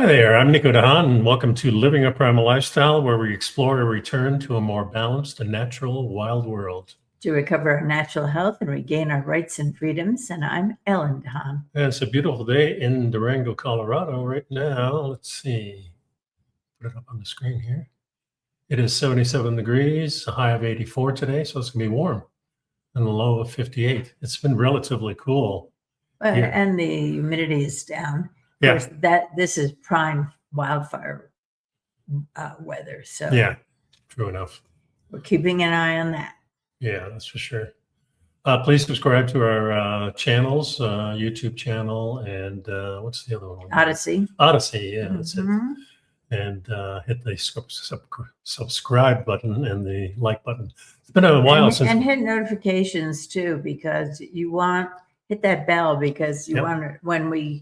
Hi there, I'm nicodehaan, and welcome to Living a Primal Lifestyle, where we explore a return to a more balanced and natural wild world. To recover our natural health and regain our rights and freedoms. And I'm Ellen Dhaan. And it's a beautiful day in Durango, Colorado right now. Let's see, put it up on the screen here. It is 77 degrees, a high of 84 today, so it's gonna be warm, and a low of 58. It's been relatively cool. And the humidity is down. Of course, this is prime wildfire weather. So yeah, true enough. We're keeping an eye on that. Yeah, that's for sure. Please subscribe to our channels, YouTube channel, and what's the other one? Odysee. Odysee, yeah, that's it. And hit the subscribe button and the like button. It's been a while since. And hit notifications too, because you hit that bell, because you want to,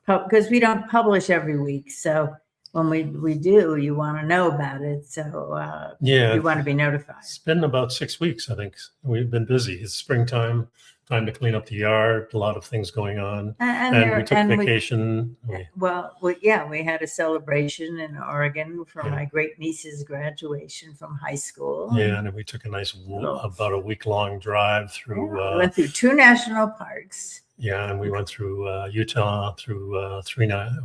because we don't publish every week. So when we do, you want to know about it. So you want to be notified. It's been about 6 weeks, I think. We've been busy. It's springtime, time to clean up the yard, a lot of things going on. And we took vacation. We had a celebration in Oregon for my great niece's graduation from high school. Yeah, and we took a nice, about a week-long drive through. We went through 2 national parks. Yeah, and we went through Utah, through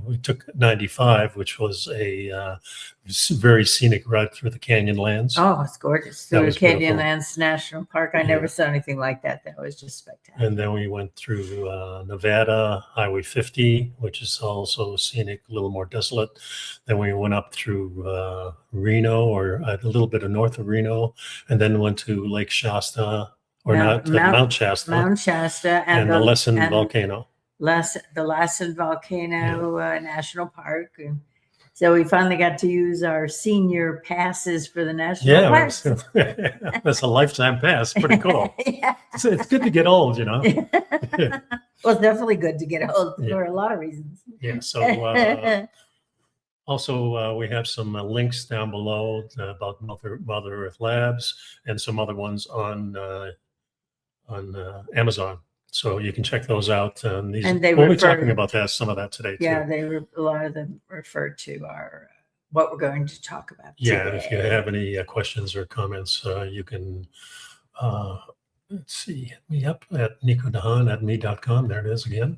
we took 95, which was a very scenic ride through the Canyonlands. Oh, it's gorgeous. Through the Canyonlands National Park. I never saw anything like that. That was just spectacular. And then we went through Nevada, Highway 50, which is also scenic, a little more desolate. Then we went up through Reno, or a little bit of north of Reno, and then went to Lake Shasta. Mount Shasta. Mount Shasta and the Lassen Volcano. The Lassen Volcano National Park. And so we finally got to use our senior passes for the national parks. That's a lifetime pass. Pretty cool. It's good to get old, you know. Well, it's definitely good to get old for a lot of reasons. Yeah. So also, we have some links down below about Mother Earth Labs and some other ones on Amazon, so you can check those out. We'll be talking about some of that today too. Yeah, a lot of them refer to what we're going to talk about today. Yeah, if you have any questions or comments, you can let's see, hit me up at nicodehaan@me.com. There it is again.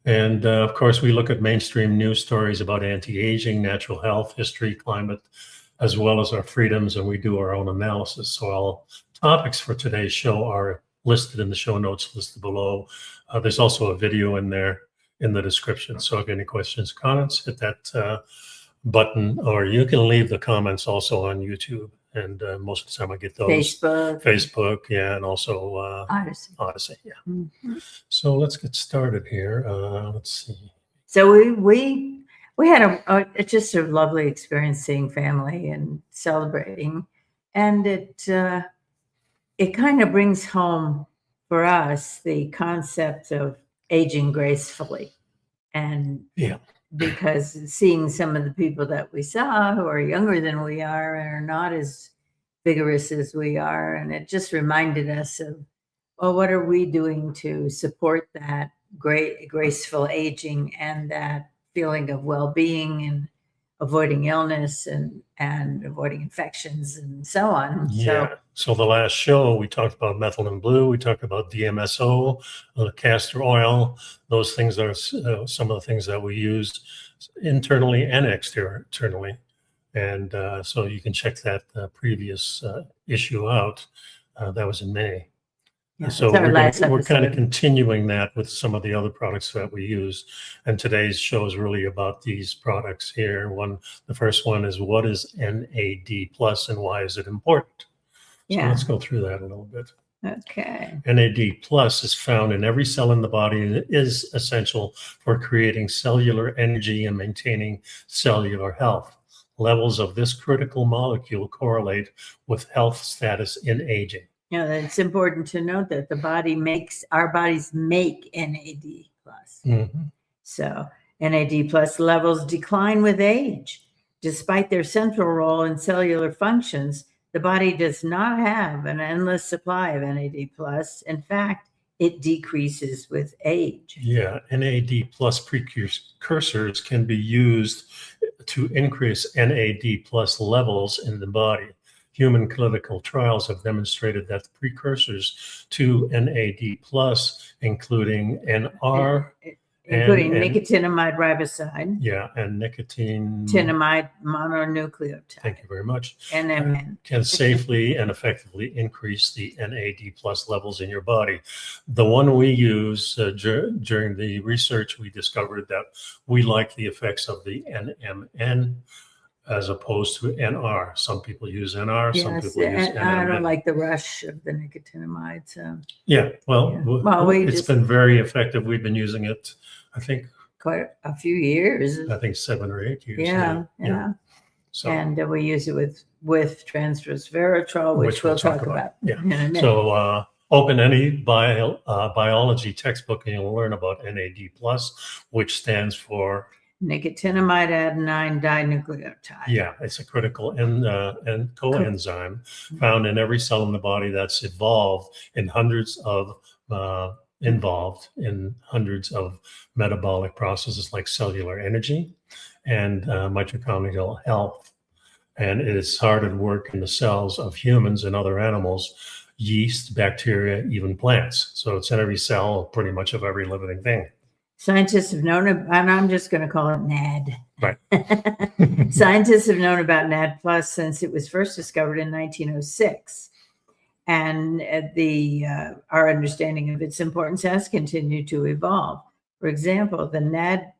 And of course, we look at mainstream news stories about anti-aging, natural health, history, climate, as well as our freedoms, and we do our own analysis. So all topics for today's show are listed in the show notes listed below. There's also a video in there in the description. So if you have any questions, comments, hit that button, or you can leave the comments also on YouTube. And most of the time I get those. Facebook, and also Odysee, yeah. So let's get started here. Let's see. So we had just a lovely experience seeing family and celebrating, and it kind of brings home for us the concept of aging gracefully. And because seeing some of the people that we saw who are younger than we are and are not as vigorous as we are, and it just reminded us of, well, what are we doing to support that graceful aging and that feeling of well-being and avoiding illness and avoiding infections and so on. Yeah. So the last show we talked about methylene blue, we talked about DMSO, castor oil. Those things are some of the things that we use internally and externally. And so you can check that previous issue out. That was in May. Yeah, so we're kind of continuing that with some of the other products that we use. And today's show is really about these products here. The first one is, what is NAD plus and why is it important? So let's go through that a little bit. Okay. NAD plus is found in every cell in the body, and it is essential for creating cellular energy and maintaining cellular health. Levels of this critical molecule correlate with health status in aging. Yeah, it's important to note that our bodies make NAD plus. So NAD plus levels decline with age. Despite their central role in cellular functions, the body does not have an endless supply of NAD plus. In fact, it decreases with age. Yeah, NAD plus precursors can be used to increase NAD plus levels in the body. Human clinical trials have demonstrated that the precursors to NAD plus, including NR, Including and nicotinamide riboside, yeah, and nicotine. tinamide mononucleotide. Thank you very much. NMN. Can safely and effectively increase the NAD plus levels in your body. The one we use during the research, we discovered that we like the effects of the NMN as opposed to NR. Some people use NR, some Yes, people use and I don't NMN. like the rush of the nicotinamide. So Yeah, well, Yeah. Well, it's been very effective. We've been using it, I think quite a few years. 7 or 8 years Yeah, now. yeah. So, And we use it with transresveratrol, which we'll talk about. Yeah. In a minute. So open any biology textbook and you'll learn about NAD plus, which stands for Nicotinamide adenine dinucleotide. yeah, it's a critical and coenzyme found in every cell in the body that's involved in hundreds of metabolic processes like cellular energy and mitochondrial health. And it is hard at work in the cells of humans and other animals, yeast, bacteria, even plants. So it's in every cell, pretty much of every living thing. Scientists have known, and I'm just going to call it NAD. Right. Scientists have known about NAD plus since it was first discovered in 1906. And our understanding of its importance has continued to evolve. For example, the NAD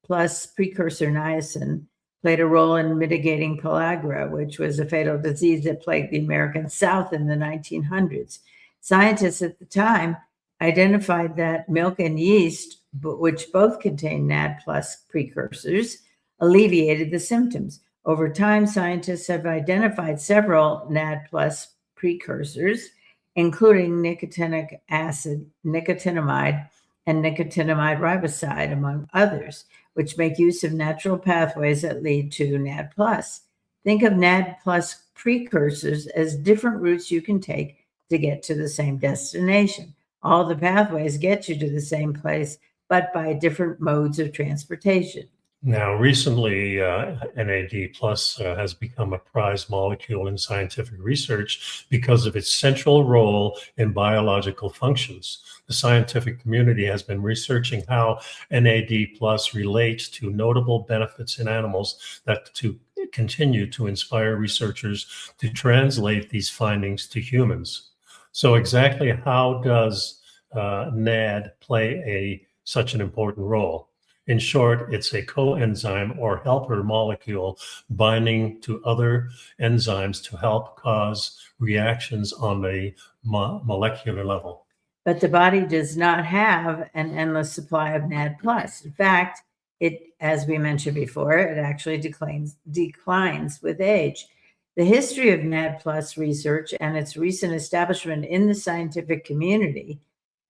plus precursor niacin played a role in mitigating pellagra, which was a fatal disease that plagued the American South in the 1900s. Scientists at the time identified that milk and yeast, which both contain NAD plus precursors, alleviated the symptoms. Over time, scientists have identified several NAD plus precursors, including nicotinic acid, nicotinamide, and nicotinamide riboside, among others, which make use of natural pathways that lead to NAD plus. Think of NAD plus precursors as different routes you can take to get to the same destination. All the pathways get you to the same place, but by different modes of transportation. Now, recently, NAD plus has become a prized molecule in scientific research because of its central role in biological functions. The scientific community has been researching how NAD plus relates to notable benefits in animals that to continue to inspire researchers to translate these findings to humans. So exactly how does NAD play such an important role? In short, it's a coenzyme or helper molecule binding to other enzymes to help cause reactions on the molecular level. But the body does not have an endless supply of NAD+. In fact, it, as we mentioned before, it actually declines with age. The history of NAD+ research and its recent establishment in the scientific community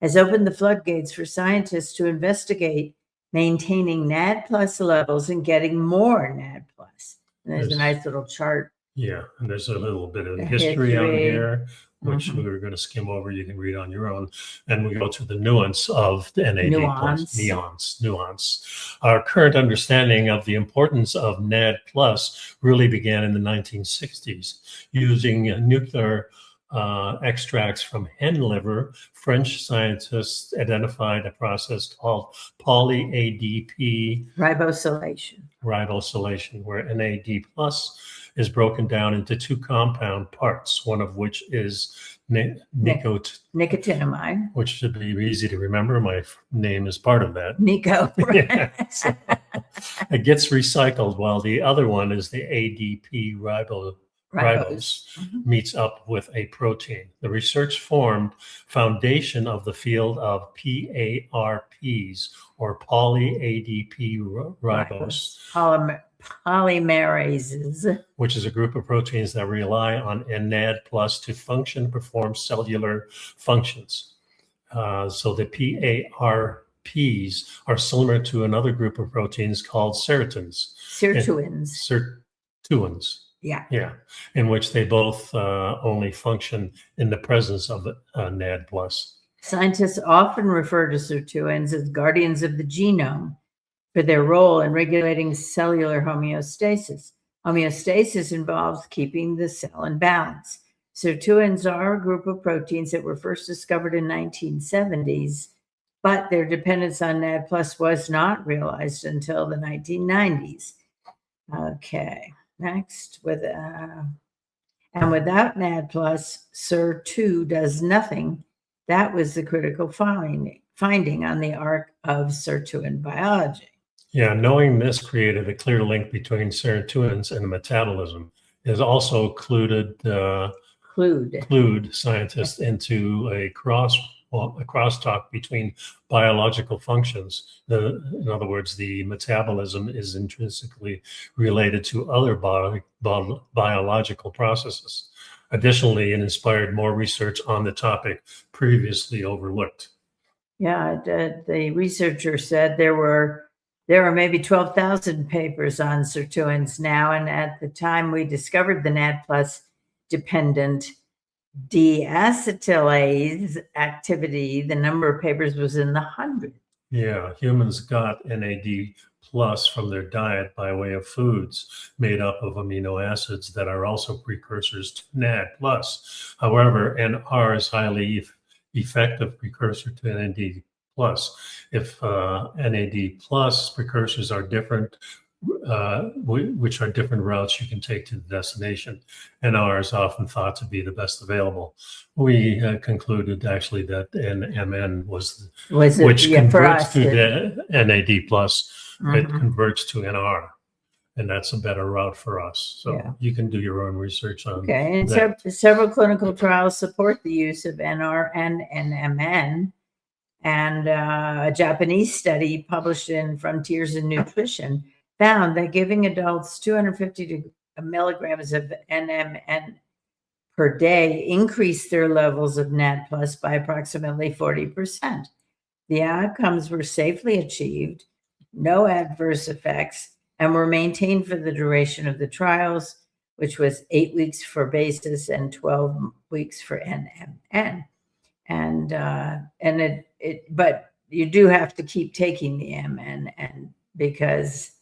has opened the floodgates for scientists to investigate maintaining NAD+ levels and getting more NAD+. And there's a nice little chart. Yeah, and there's a little bit of history on here, which we're going to skim over. You can read on your own. And we go to the nuance of the NAD+. Nuance. Our current understanding of the importance of NAD+ really began in the 1960s using nuclear extracts from hen liver. French scientists identified a process called poly-ADP ribosylation, where NAD+ is broken down into two compound parts, one of which is nicotinamide, which should be easy to remember. My name is part of that. Nico. Yeah, so it gets recycled, while the other one is the ADP ribose meets up with a protein. The research formed foundation of the field of PARPs, or poly-ADP ribose. Polymerases, which is a group of proteins that rely on NAD+ to perform cellular functions. So the PARPs are similar to another group of proteins called sirtuins. Sirtuins. Yeah, in which they both only function in the presence of NAD+. Scientists often refer to sirtuins as guardians of the genome for their role in regulating cellular homeostasis. Homeostasis involves keeping the cell in balance. Sirtuins are a group of proteins that were first discovered in 1970s, but their dependence on NAD+ was not realized until the 1990s. Okay, next and without NAD+, SIR2 does nothing. That was the critical finding on the arc of sirtuin biology. Yeah, knowing this created a clear link between sirtuins and metabolism. It also clued scientists into a crosstalk between biological functions. In other words, the metabolism is intrinsically related to other biological processes. Additionally, it inspired more research on the topic previously overlooked. Yeah, the researcher said there are maybe 12,000 papers on sirtuins now, and at the time we discovered the NAD+ dependent deacetylase activity, the number of papers was in the hundreds. Yeah, humans got NAD+ from their diet by way of foods made up of amino acids that are also precursors to NAD+. However, NR is highly effective precursor to NAD+. If NAD+ precursors are different, which are different routes you can take to the destination, NR is often thought to be the best available. We concluded actually that NMN was which converts to the NAD+, it converts to NR, and that's a better route for us. So you can do your own research on and that. Several clinical trials support the use of NR and NMN. And a Japanese study published in Frontiers in Nutrition found that giving adults 250 milligrams of NMN per day increased their levels of NAD+ by approximately 40%. The outcomes were safely achieved, no adverse effects, and were maintained for the duration of the trials, which was 8 weeks for basis and 12 weeks for NMN. But you do have to keep taking the MN, and because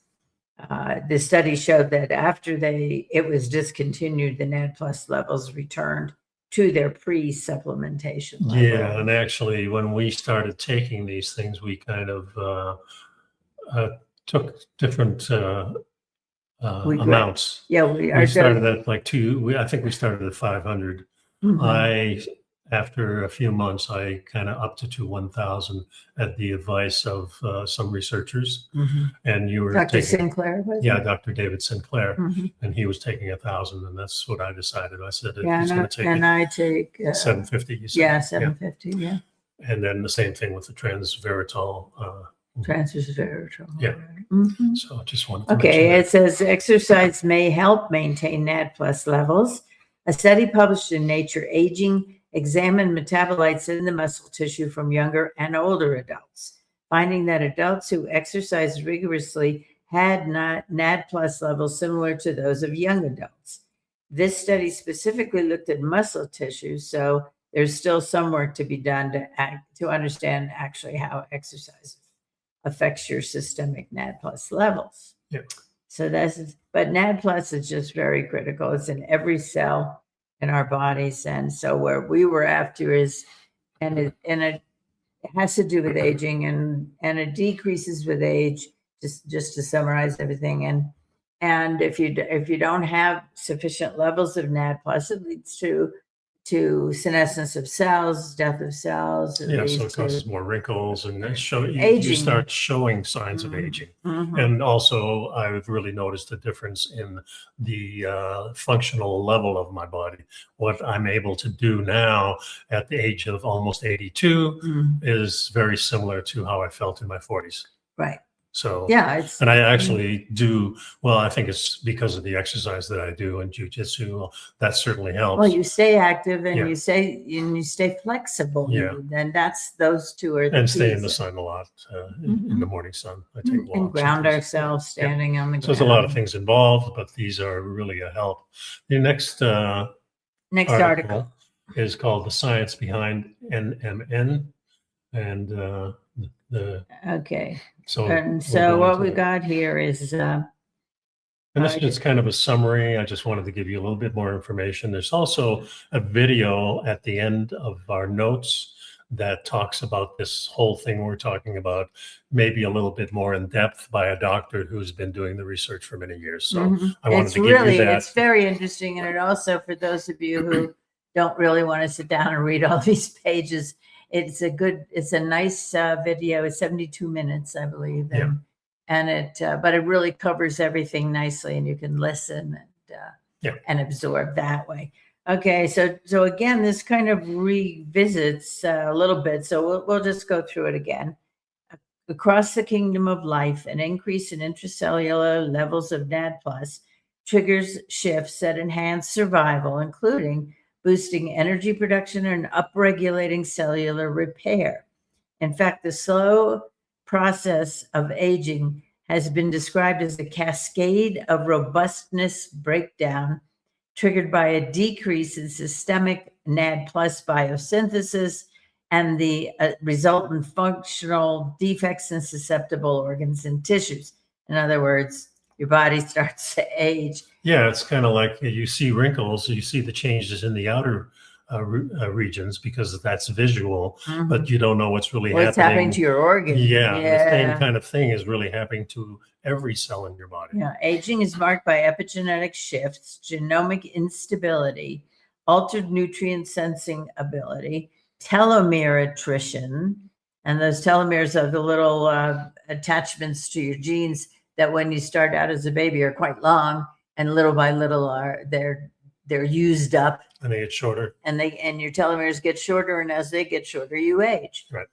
the study showed that after it was discontinued, the NAD+ levels returned to their pre-supplementation level. Yeah, and actually, when we started taking these things, we kind of took different amounts. Yeah, we started at like I think we started at 500. After a few months, I kind of upped it to 1,000 at the advice of some researchers. And you were Dr. taking, Sinclair, was yeah, it? Dr. David Sinclair, and he was taking 1,000, and that's what I decided. I said, if Yeah, he's going to take and I take 750. You said. Yeah, 750. Yeah. And then the same thing with the transveratol. Transveratol. Yeah. Mm-hmm. So I just wanted to mention it says exercise may help maintain NAD+ levels. A study published in Nature Aging examined metabolites in the muscle tissue from younger and older adults, finding that adults who exercised rigorously had NAD+ levels similar to those of young adults. This study specifically looked at muscle tissue, so there's still some work to be done to understand actually how exercise affects your systemic NAD+ levels. Yeah. So but NAD+ is just very critical. It's in every cell in our bodies, and so where we were after is, and it has to do with aging, and it decreases with age. Just to summarize everything, and if you don't have sufficient levels of NAD+, it leads to senescence of cells, death of cells. so it causes more wrinkles, and you start showing signs of aging. And also, I've really noticed a difference in the functional level of my body. What I'm able to do now at the age of almost 82 is very similar to how I felt in my 40s. Right. So yeah, and I actually do well. I think it's because of the exercise that I do in jiu-jitsu. That certainly helps. Well, you stay active, and you stay flexible. Yeah, and those two are the and stay keys. In the sun a lot. In the morning sun, I take walks and ground ourselves standing on the ground. So there's a lot of things involved, but these are really a help. The next article is called "The Science Behind NMN." And Okay. so And we'll so go what into we that. got here is And this is kind of a summary. I just wanted to give you a little bit more information. There's also a video at the end of our notes that talks about this whole thing we're talking about, maybe a little bit more in depth by a doctor who's been doing the research for many years. So I wanted to give you that. It's very interesting. And it also, for those of you who don't really want to sit down and read all these pages, it's a nice video. It's 72 minutes, I believe. Yeah. And but it really covers everything nicely, and you can listen and absorb that way. Okay, so again, this kind of revisits a little bit. So we'll just go through it again. Across the kingdom of life, an increase in intracellular levels of NAD+ triggers shifts that enhance survival, including boosting energy production and upregulating cellular repair. In fact, the slow process of aging has been described as a cascade of robustness breakdown triggered by a decrease in systemic NAD+ biosynthesis and the resultant functional defects in susceptible organs and tissues. In other words, your body starts to age. Yeah, it's kind of like you see wrinkles, you see the changes in the outer regions because that's visual, but you don't know what's happening to your organ. Yeah, the same kind of thing is really happening to every cell in your body. Yeah, aging is marked by epigenetic shifts, genomic instability, altered nutrient sensing ability, telomere attrition, and those telomeres are the little attachments to your genes that when you start out as a baby are quite long, and little by little they're used up, and they get shorter, and your telomeres get shorter, and as they get shorter, you age. Right.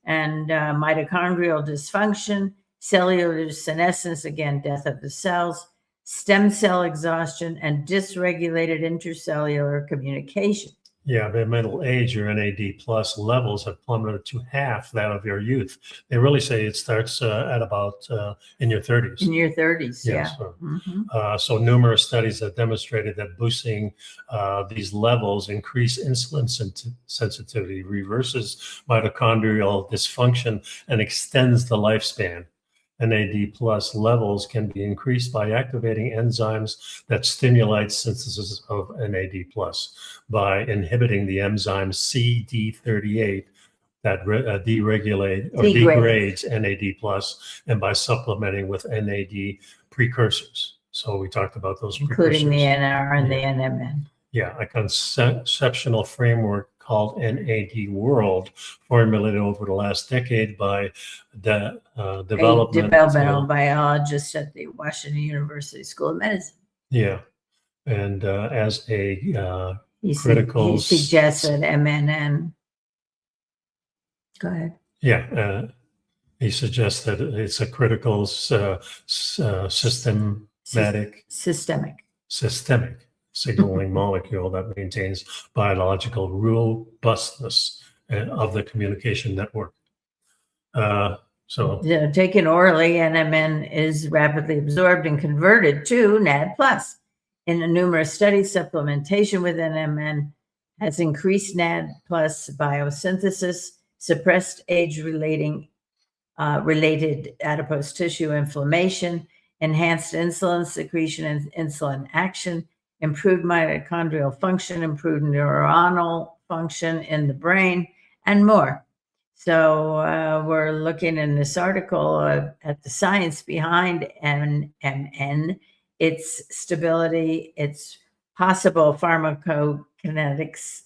And mitochondrial dysfunction, cellular senescence, again, death of the cells, stem cell exhaustion, and dysregulated intercellular communication. Yeah, by middle age, your NAD+ levels have plummeted to half that of your youth. They really say it starts at about in your 30s. In your 30s, yeah. So numerous studies have demonstrated that boosting these levels increase insulin sensitivity, reverses mitochondrial dysfunction, and extends the lifespan. NAD+ levels can be increased by activating enzymes that stimulate synthesis of NAD+ by inhibiting the enzyme CD38 that degrades NAD+, and by supplementing with NAD precursors. So we talked about those including precursors. The NR and the NMN. Yeah, a conceptual framework called NAD World, formulated over the last decade by the developmental biologist at the Washington University School of Medicine. Yeah, and as a he critical, he suggests that MNN. Go ahead. Yeah, he suggests that it's a critical systemic signaling molecule that maintains biological robustness of the communication network. Taken orally, NMN is rapidly absorbed and converted to NAD+. In numerous studies, supplementation with NMN has increased NAD+ biosynthesis, suppressed age-related adipose tissue inflammation, enhanced insulin secretion and insulin action, improved mitochondrial function, improved neuronal function in the brain, and more. So we're looking in this article at the science behind NMN, its stability, its possible pharmacokinetics.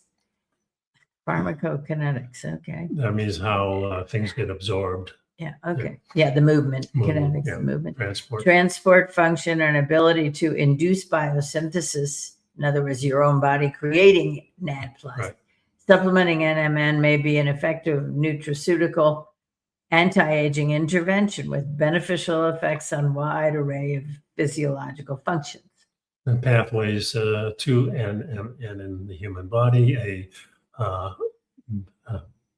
Okay. That means how things get absorbed. Yeah. Okay. Yeah. The movement, kinetics, the movement, transport function, and ability to induce biosynthesis. In other words, your own body creating NAD+. Right. Supplementing NMN may be an effective nutraceutical anti-aging intervention with beneficial effects on a wide array of physiological functions. And pathways to NMN in the human body,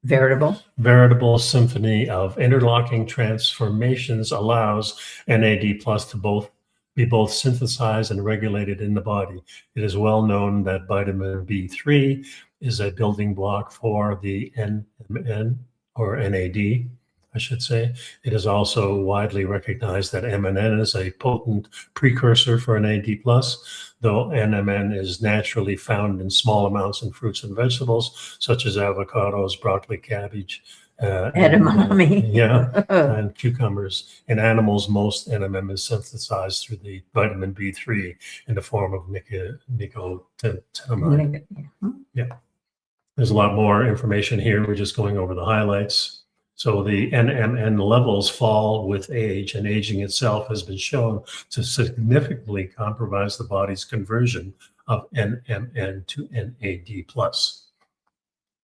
veritable symphony of interlocking transformations allows NAD+ to be both synthesized and regulated in the body. It is well known that vitamin B3 is a building block for the NMN or NAD, I should say. It is also widely recognized that MNN is a potent precursor for NAD+, though NMN is naturally found in small amounts in fruits and vegetables, such as avocados, broccoli, cabbage, Edamame. and cucumbers. In animals, most NMN is synthesized through the vitamin B3 in the form of nicodehaan. Yeah. There's a lot more information here. We're just going over the highlights. So the NMN levels fall with age, and aging itself has been shown to significantly compromise the body's conversion of NMN to NAD+.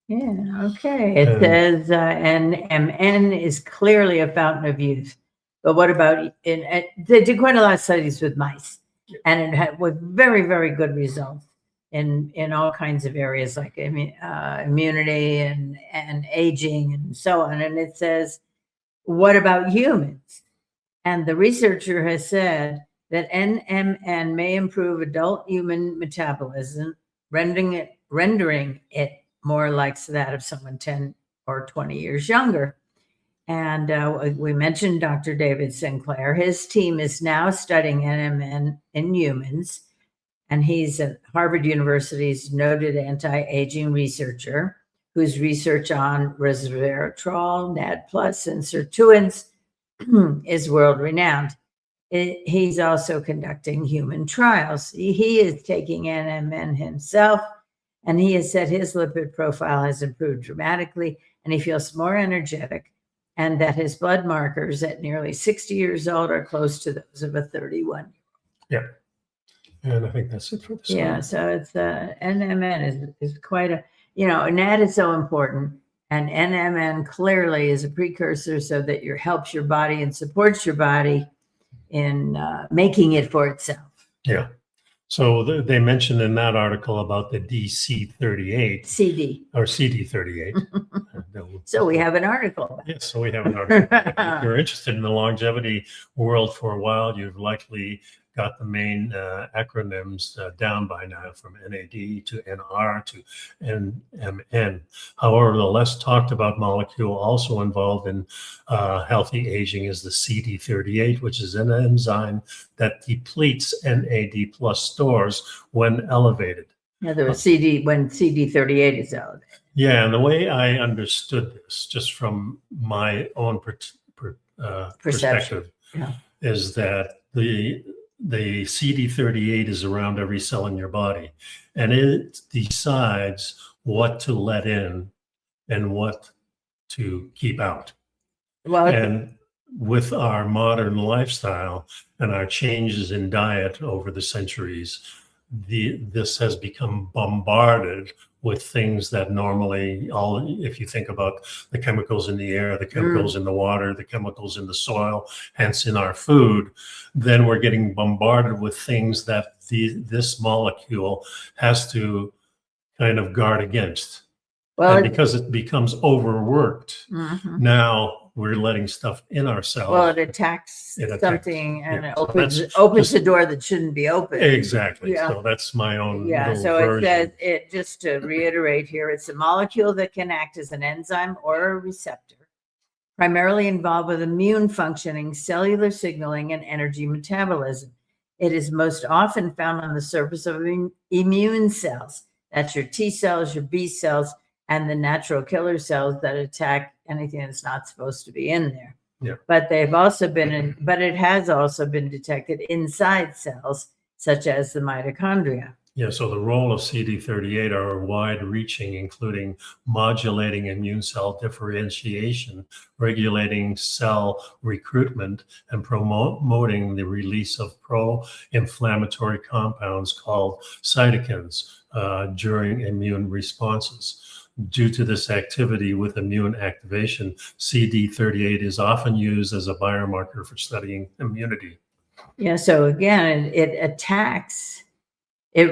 Yeah, okay. It says NMN is clearly a fountain of youth. But what about, they did quite a lot of studies with mice, and it had with very, very good results in all kinds of areas like immunity and aging and so on. And it says, what about humans? And the researcher has said that NMN may improve adult human metabolism, rendering it more like that of someone 10 or 20 years younger. And we mentioned Dr. David Sinclair. His team is now studying NMN in humans, and he's at Harvard University's noted anti-aging researcher whose research on resveratrol, NAD+, and sirtuins is world-renowned. He's also conducting human trials. He is taking NMN himself, and he has said his lipid profile has improved dramatically, and he feels more energetic, and that his blood markers at nearly 60 years old are close to those of a 31. Yeah. And I think that's it for this. Yeah, so it's NMN is quite a, NAD is so important, and NMN clearly is a precursor so that it helps your body and supports your body in making it for itself. Yeah. So they mentioned in that article about the DC38. CD38. So we have an article. Yes, so we have an article. If you're interested in the longevity world for a while, you've likely got the main acronyms down by now, from NAD to NR to NMN. However, the less talked about molecule also involved in healthy aging is the CD38, which is an enzyme that depletes NAD+ stores when elevated. Yeah, there was when CD38 is elevated. Yeah, and the way I understood this, just from my own perspective, is that the CD38 is around every cell in your body, and it decides what to let in and what to keep out. Well, and with our modern lifestyle and our changes in diet over the centuries, this has become bombarded with things that normally, if you think about the chemicals in the air, the chemicals in the water, the chemicals in the soil, hence in our food, then we're getting bombarded with things that this molecule has to kind of guard against. Well, and because it becomes overworked, now we're letting stuff in our cells. Well, it attacks something, and it opens the door that shouldn't be open. Exactly. Yeah. So that's my own. Yeah. So version. It says, just to reiterate here, it's a molecule that can act as an enzyme or a receptor, primarily involved with immune functioning, cellular signaling, and energy metabolism. It is most often found on the surface of immune cells. That's your T cells, your B cells, and the natural killer cells that attack anything that's not supposed to be in there. Yeah. But they've also been but it has also been detected inside cells, such as the mitochondria. Yeah, so the role of CD38 are wide-reaching, including modulating immune cell differentiation, regulating cell recruitment, and promoting the release of pro-inflammatory compounds called cytokines during immune responses. Due to this activity with immune activation, CD38 is often used as a biomarker for studying immunity. Yeah, so again, it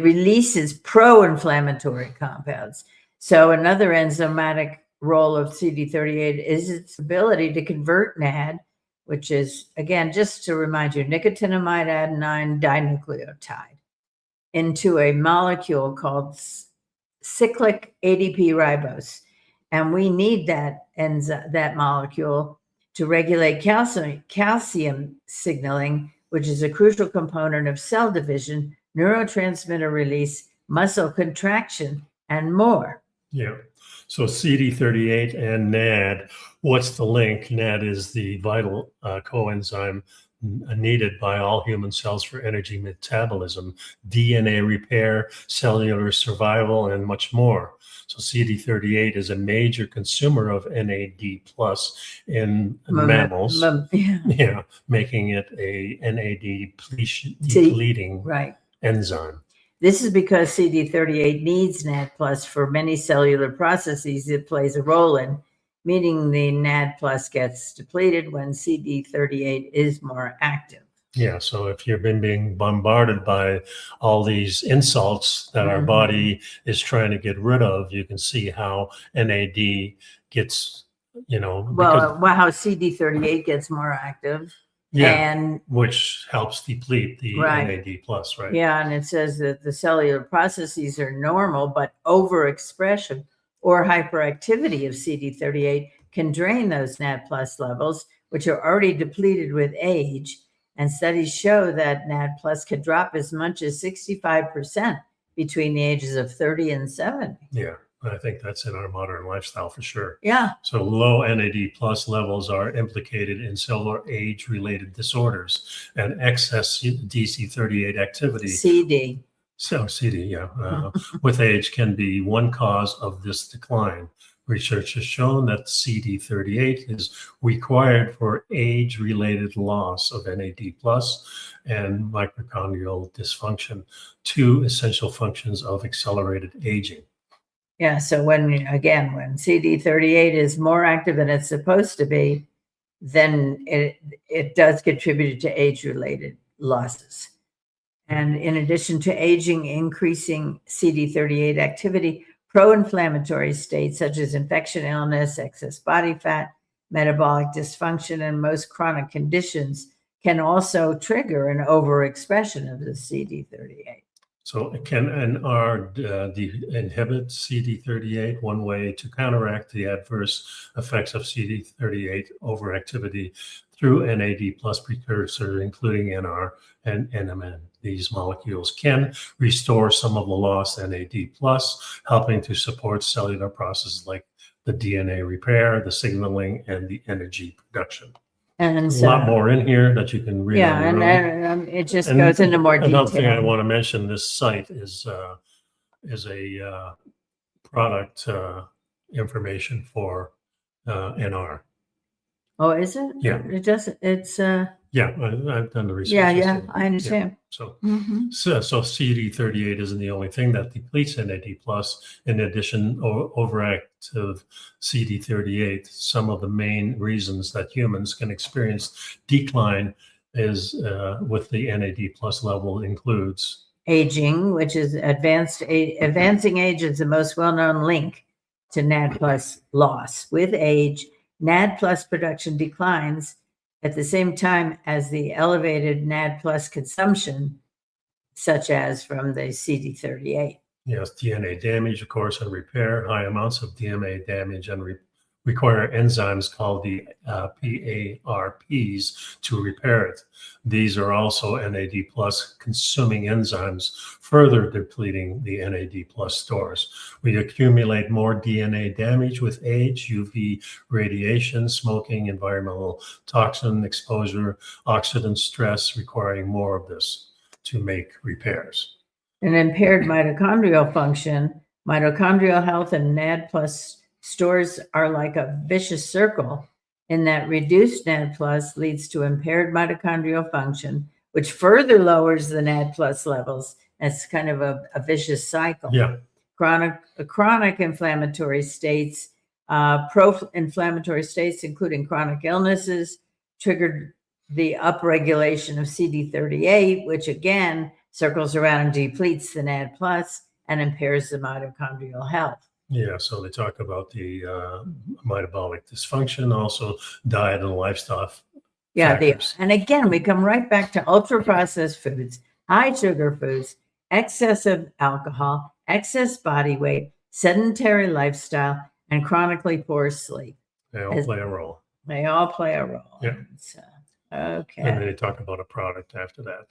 releases pro-inflammatory compounds. So another enzymatic role of CD38 is its ability to convert NAD, which is, again, just to remind you, nicotinamide adenine dinucleotide, into a molecule called cyclic ADP ribose. And we need that molecule to regulate calcium signaling, which is a crucial component of cell division, neurotransmitter release, muscle contraction, and more. Yeah. So CD38 and NAD, what's the link? NAD is the vital coenzyme needed by all human cells for energy metabolism, DNA repair, cellular survival, and much more. So CD38 is a major consumer of NAD plus in mammals, yeah, making it a NAD depleting right. enzyme. This is because CD38 needs NAD plus for many cellular processes it plays a role in, meaning the NAD plus gets depleted when CD38 is more active. Yeah, so if you've been being bombarded by all these insults that our body is trying to get rid of, you can see how NAD gets, well, how CD38 gets more active. Yeah, and which helps deplete the right. NAD plus, right? Yeah, and it says that the cellular processes are normal, but overexpression or hyperactivity of CD38 can drain those NAD plus levels, which are already depleted with age. And studies show that NAD plus could drop as much as 65% between the ages of 30 and 70. Yeah. I think that's in our modern lifestyle for sure. Yeah. So low NAD plus levels are implicated in cellular age-related disorders and excess DC38 activity. CD. So CD, yeah, with age can be one cause of this decline. Research has shown that CD38 is required for age-related loss of NAD plus and mitochondrial dysfunction, two essential functions of accelerated aging. Yeah, so when CD38 is more active than it's supposed to be, then it does contribute to age-related losses. And in addition to aging, increasing CD38 activity, pro-inflammatory states such as infection, illness, excess body fat, metabolic dysfunction, and most chronic conditions can also trigger an overexpression of the CD38. So can NR inhibit CD38? One way to counteract the adverse effects of CD38 overactivity through NAD plus precursor, including NR and NMN. These molecules can restore some of the lost NAD plus, helping to support cellular processes like the DNA repair, the signaling, and the energy production. And a lot more in here that you can read. Yeah, and it just goes into more detail. Another thing I want to mention: this site is a product information for NR. Oh, is it? Yeah. It's yeah, I've done the research. Yeah, I understand. Yeah. So CD38 isn't the only thing that depletes NAD plus. In addition, overactive CD38, some of the main reasons that humans can experience decline is with the NAD plus level includes aging, which is advancing age is the most well-known link to NAD plus loss. With age, NAD plus production declines at the same time as the elevated NAD plus consumption, such as from the CD38. Yes, DNA damage, of course, and repair. High amounts of DNA damage and require enzymes called the PARPs to repair it. These are also NAD plus consuming enzymes, further depleting the NAD plus stores. We accumulate more DNA damage with age, UV radiation, smoking, environmental toxin exposure, oxidant stress, requiring more of this to make repairs. An impaired mitochondrial function, mitochondrial health and NAD plus stores are like a vicious circle in that reduced NAD plus leads to impaired mitochondrial function, which further lowers the NAD plus levels. That's kind of a vicious cycle. Yeah. Chronic inflammatory states, pro-inflammatory states, including chronic illnesses, triggered the upregulation of CD38, which again circles around and depletes the NAD plus and impairs the mitochondrial health. Yeah, so they talk about the metabolic dysfunction, also diet and lifestyle. Yeah, and again, we come right back to ultra-processed foods, high sugar foods, excessive alcohol, excess body weight, sedentary lifestyle, and chronically poor sleep. They all play a role. They all play a role. Yeah. So, And then okay. they talk about a product after that.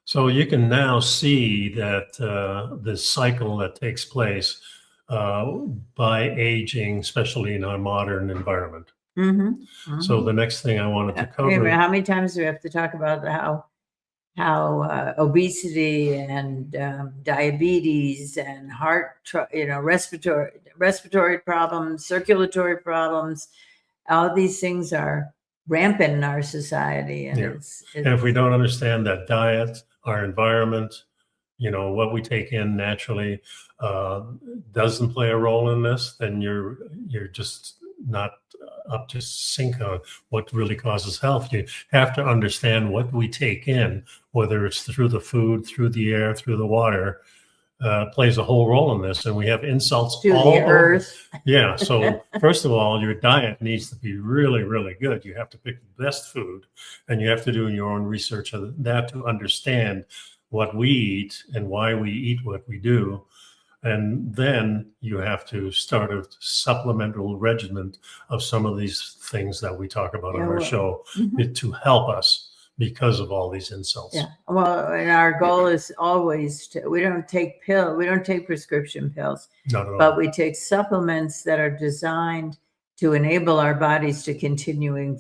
So you can now see that the cycle that takes place by aging, especially in our modern environment. Mm-hmm. So the next thing I wanted to Wait a minute, cover, how many times do we have to talk about how obesity and diabetes and respiratory problems, circulatory problems, all these things are rampant in our society, and Yeah. And if we don't understand that diet, our environment, what we take in naturally doesn't play a role in this, then you're just not up to sync on what really causes health. You have to understand what we take in, whether it's through the food, through the air, through the water, plays a whole role in this. And we have insults to all the over. earth. Yeah. So first of all, your diet needs to be really, really good. You have to pick the best food, and you have to do your own research on that to understand what we eat and why we eat what we do. And then you have to start a supplemental regimen of some of these things that we talk about on our show to help us because of all these insults. Yeah. Well, and our goal is always we don't take prescription pills, Not at all. but we take supplements that are designed to enable our bodies to continue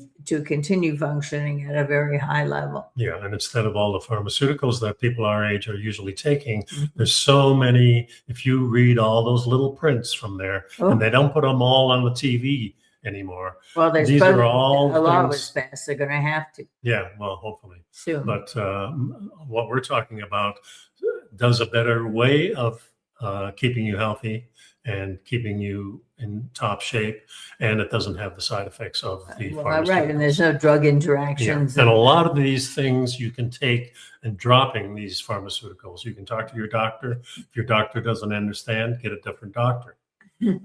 functioning at a very high level. Yeah, and instead of all the pharmaceuticals that people our age are usually taking, there's so many. If you read all those little prints from there, and they don't put them all on the TV anymore. Well, these are all a law things. was passed. They're going to have to. Yeah, well, hopefully soon. But what we're talking about does a better way of keeping you healthy and keeping you in top shape, and it doesn't have the side effects of the pharmaceuticals. Right, and there's no drug interactions. Yeah. And a lot of these things you can take and dropping these pharmaceuticals. You can talk to your doctor. If your doctor doesn't understand, get a different doctor.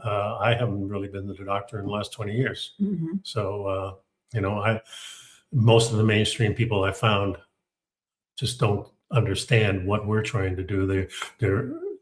I haven't really been to the doctor in the last 20 years. So, most of the mainstream people I found just don't understand what we're trying to do.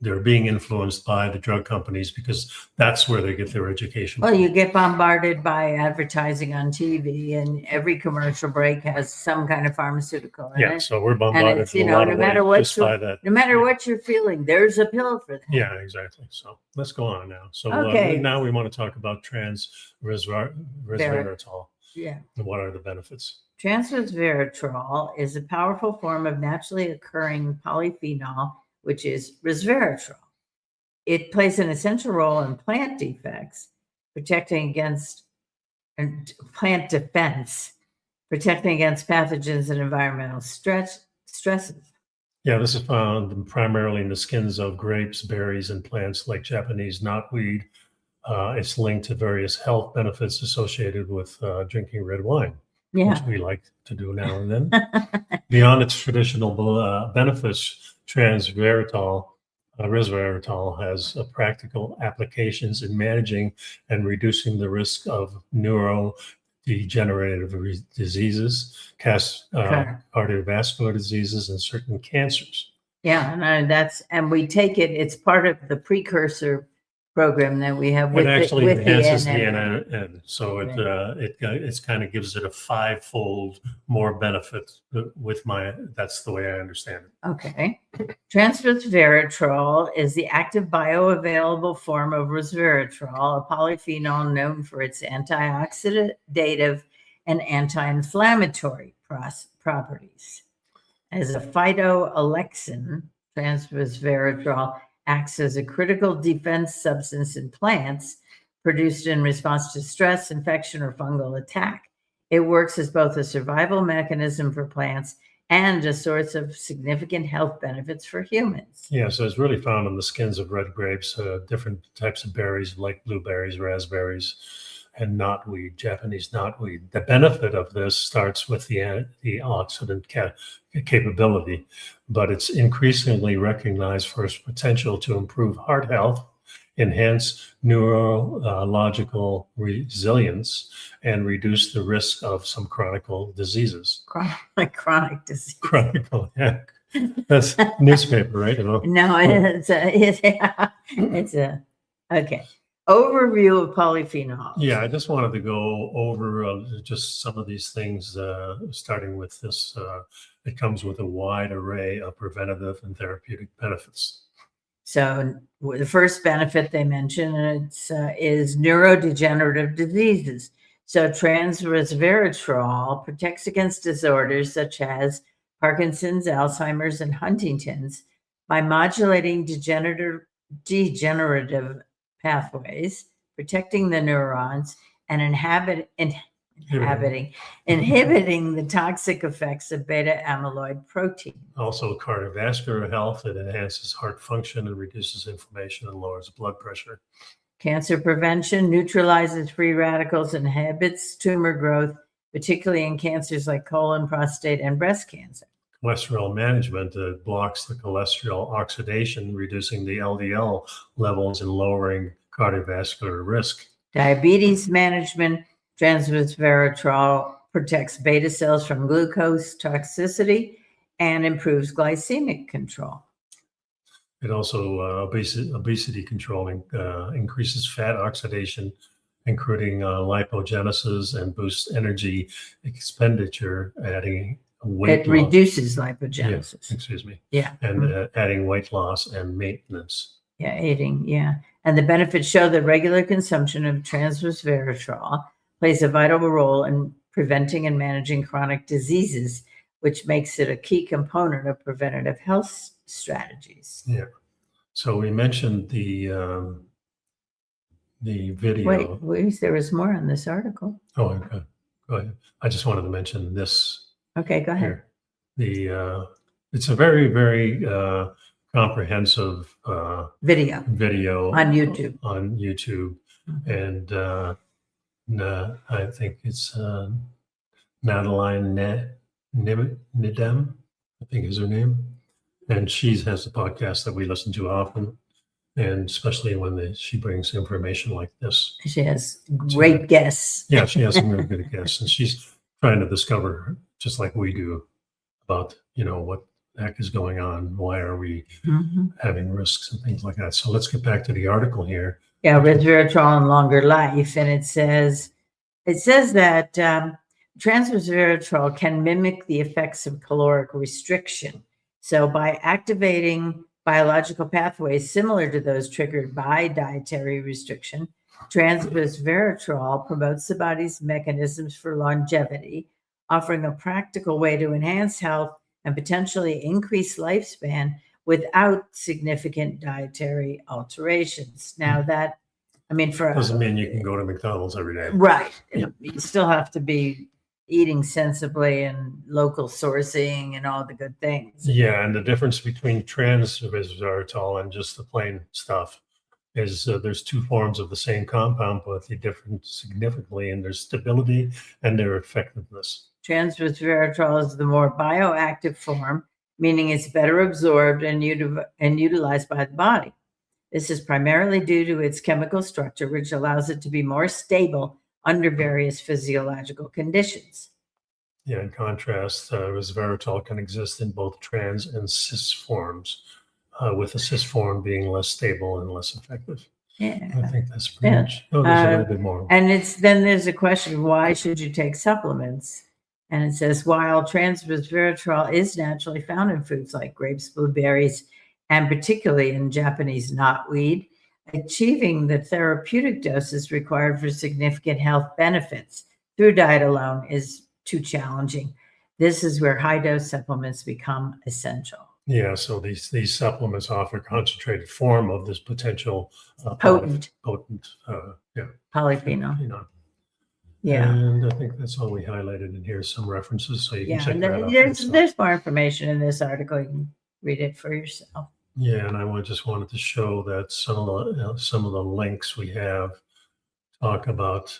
They're being influenced by the drug companies because that's where they get their education. Well, you get bombarded by advertising on TV, and every commercial break has some kind of pharmaceutical in it. So we're bombarded. And no matter what you're feeling, there's a pill for that. Yeah, exactly. So let's go on now. So now we want to talk about resveratrol. Yeah. And what are the benefits? Resveratrol is a powerful form of naturally occurring polyphenol, which is resveratrol. It plays an essential role in plant defects, protecting against plant defense, protecting against pathogens and environmental stresses. Yeah, this is found primarily in the skins of grapes, berries, and plants like Japanese knotweed. It's linked to various health benefits associated with drinking red wine, which we like to do now and then. Beyond its traditional benefits, resveratrol has practical applications in managing and reducing the risk of neurodegenerative diseases, cardiovascular diseases, and certain cancers. Yeah, and we take it. It's part of the precursor program that we have with it actually enhances the NN. So it kind of gives it a fivefold more benefit that's the way I understand it. Okay. Resveratrol is the active bioavailable form of resveratrol, a polyphenol known for its antioxidative and anti-inflammatory properties. As a phytoalexin, resveratrol acts as a critical defense substance in plants produced in response to stress, infection, or fungal attack. It works as both a survival mechanism for plants and a source of significant health benefits for humans. Yeah, so it's really found in the skins of red grapes, different types of berries like blueberries, raspberries, and knotweed, Japanese knotweed. The benefit of this starts with the antioxidant capability, but it's increasingly recognized for its potential to improve heart health, enhance neurological resilience, and reduce the risk of some chronic diseases. Chronic disease. Chronic, yeah. That's newspaper, right? No, it's okay. overview of polyphenols. Yeah, I just wanted to go over just some of these things, starting with this. It comes with a wide array of preventative and therapeutic benefits. So the first benefit they mention is neurodegenerative diseases. So resveratrol protects against disorders such as Parkinson's, Alzheimer's, and Huntington's by modulating degenerative pathways, protecting the neurons, and inhibiting the toxic effects of beta amyloid protein. Also, cardiovascular health. It enhances heart function and reduces inflammation and lowers blood pressure. Cancer prevention, neutralizes free radicals, inhibits tumor growth, particularly in cancers like colon, prostate, and breast cancer. Cholesterol management, blocks the cholesterol oxidation, reducing the LDL levels and lowering cardiovascular risk. Diabetes management, resveratrol protects beta cells from glucose toxicity and improves glycemic control. It also obesity controlling, increases fat oxidation, including lipogenesis, and boosts energy expenditure, adding weight It reduces lipogenesis. Yeah, excuse me. Yeah. And adding weight loss and maintenance. Yeah, aiding, yeah. And the benefits show that regular consumption of resveratrol plays a vital role in preventing and managing chronic diseases, which makes it a key component of preventative health strategies. Yeah. So we mentioned the video. Wait, there was more on this article. Oh, okay. Go ahead. I just wanted to mention this. Okay, go ahead. Here. It's a very, very comprehensive Video on YouTube. Mm-hmm. And I think it's Nadaline Nidem, I think is her name. And she has a podcast that we listen to often, and especially when she brings information like this. She has great guests. Yeah, she has some really good guests, and she's trying to discover, just like we do, about what the heck is going on, why are we having risks and things like that. So let's get back to the article here. Yeah, resveratrol and longer life, and it says that resveratrol can mimic the effects of caloric restriction. So by activating biological pathways similar to those triggered by dietary restriction, resveratrol promotes the body's mechanisms for longevity, offering a practical way to enhance health and potentially increase lifespan without significant dietary alterations. Now that, doesn't mean you can go to McDonald's every day. Right. Yeah. You still have to be eating sensibly and local sourcing and all the good things. Yeah, and the difference between resveratrol and just the plain stuff is there's two forms of the same compound, but they differ significantly in their stability and their effectiveness. Resveratrol is the more bioactive form, meaning it's better absorbed and utilized by the body. This is primarily due to its chemical structure, which allows it to be more stable under various physiological conditions. Yeah, in contrast, resveratrol can exist in both trans and cis forms, with the cis form being less stable and less effective. Yeah, I think that's pretty much. Oh, there's a little bit more. And then there's a question: why should you take supplements? And it says, while resveratrol is naturally found in foods like grapes, blueberries, and particularly in Japanese knotweed, achieving the therapeutic doses required for significant health benefits through diet alone is too challenging. This is where high-dose supplements become essential. Yeah, so these supplements offer concentrated form of this potential potent polyphenol. Yeah, and I think that's all we highlighted in here. Some references, so you can check that out. There's more information in this article. You can read it for yourself. Yeah, and I just wanted to show that some of the links we have talk about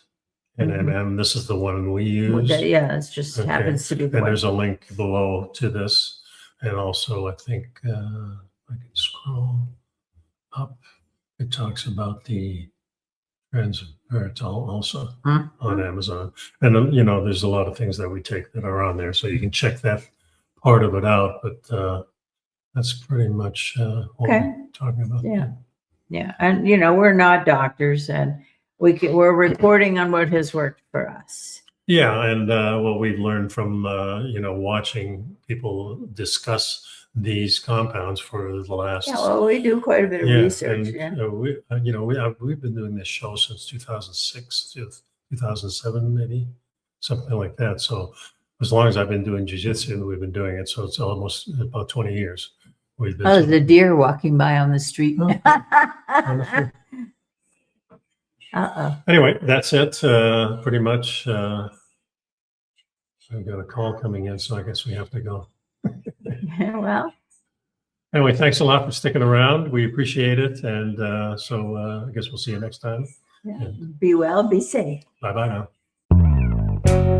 NMN. This is the one we use. Yeah, it just happens to be the and one. There's a link below to this, and also I think I can scroll up. It talks about the resveratrol also on Amazon, and there's a lot of things that we take that are on there, so you can check that part of it out. But that's pretty much what we're talking about. Yeah. Yeah. And, we're not doctors, and we're reporting on what has worked for us. Yeah, and what we've learned from watching people discuss these compounds for the last Yeah, well, we do quite a bit of research. we've been doing this show since 2006 to 2007, maybe something like that. So as long as I've been doing jiu-jitsu, we've been doing it. So it's almost about 20 years. We've been Oh, the deer walking by on the street. Wonderful. Anyway, that's it. Pretty much. I've got a call coming in, so I guess we have to go. Well. Anyway, thanks a lot for sticking around. We appreciate it. And so I guess we'll see you next time. Yeah. Be well, be safe. Bye-bye now.